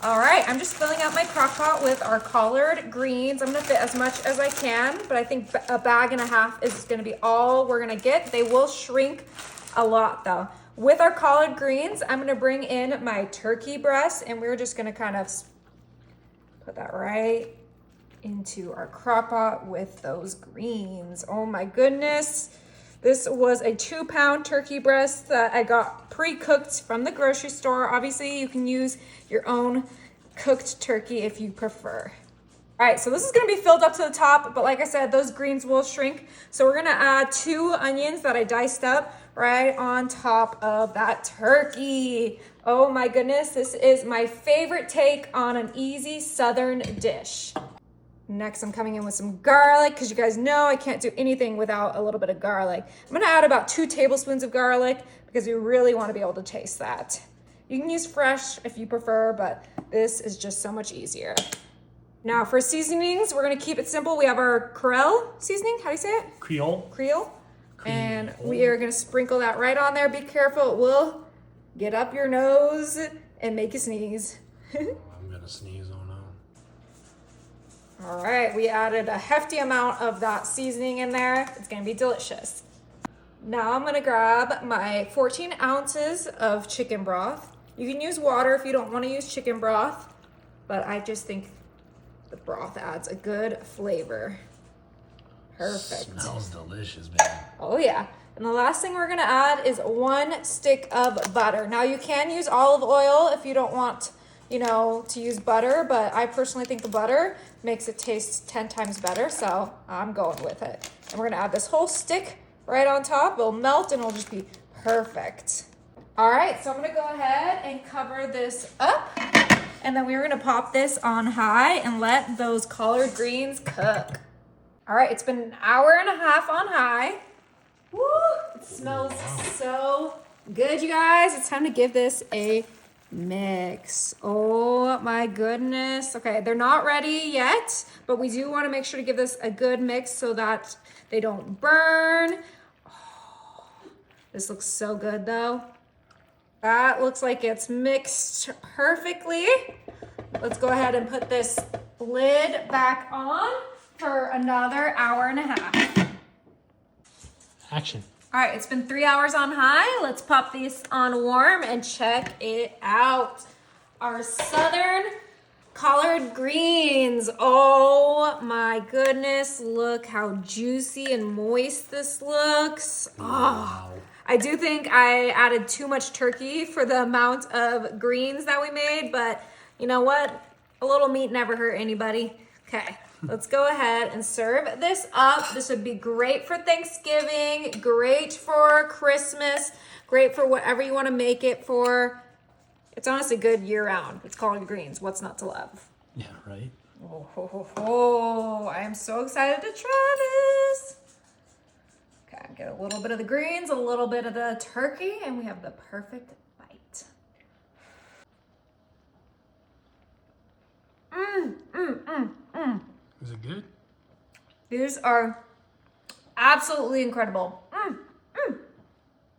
All right, I'm just filling out my crock pot with our collard greens. I'm gonna fit as much as I can, but I think a bag and a half is gonna be all we're gonna get. They will shrink a lot though. With our collard greens, I'm gonna bring in my turkey breast, and we're just gonna kind of put that right into our crock pot with those greens. Oh my goodness. This was a 2-pound turkey breast that I got pre-cooked from the grocery store. Obviously, you can use your own cooked turkey if you prefer. All right, so this is gonna be filled up to the top, but like I said, those greens will shrink. So we're gonna add 2 onions that I diced up right on top of that turkey. Oh my goodness, this is my favorite take on an easy Southern dish. Next, I'm coming in with some garlic because you guys know I can't do anything without a little bit of garlic. I'm gonna add about 2 tablespoons of garlic because we really wanna be able to taste that. You can use fresh if you prefer, but this is just so much easier. Now for seasonings, we're gonna keep it simple. We have our Creole seasoning, how do you say it? Creole. And we are gonna sprinkle that right on there. Be careful, it will get up your nose and make you sneeze. I'm gonna sneeze, oh no. All right, we added a hefty amount of that seasoning in there. It's gonna be delicious. Now I'm gonna grab my 14 ounces of chicken broth. You can use water if you don't wanna use chicken broth, but I just think the broth adds a good flavor. Perfect. Smells delicious, baby. Oh yeah. And the last thing we're gonna add is 1 stick of butter. Now you can use olive oil if you don't want, to use butter, but I personally think the butter makes it taste 10 times better, so I'm going with it. And we're gonna add this whole stick right on top. It'll melt and it'll just be perfect. All right, so I'm gonna go ahead and cover this up, and then we're gonna pop this on high and let those collard greens cook. All right, it's been an hour and a half on high. Woo, it smells so good, you guys. It's time to give this a mix. Oh my goodness. Okay, they're not ready yet, but we do want to make sure to give this a good mix so that they don't burn. Oh, this looks so good though. That looks like it's mixed perfectly. Let's go ahead and put this lid back on for another hour and a half. Action. All right, it's been 3 hours on high. Let's pop these on warm and check it out. Our Southern collard greens. Oh my goodness, look how juicy and moist this looks. Wow. Oh, I do think I added too much turkey for the amount of greens that we made, but you know what? A little meat never hurt anybody. Okay. Let's go ahead and serve this up. This would be great for Thanksgiving, great for Christmas, great for whatever you want to make it for. It's honestly good year round. It's collard greens. What's not to love? Yeah, right? Oh, I am so excited to try this. Okay, get a little bit of the greens, a little bit of the turkey, and we have the perfect bite. Is it good? These are absolutely incredible.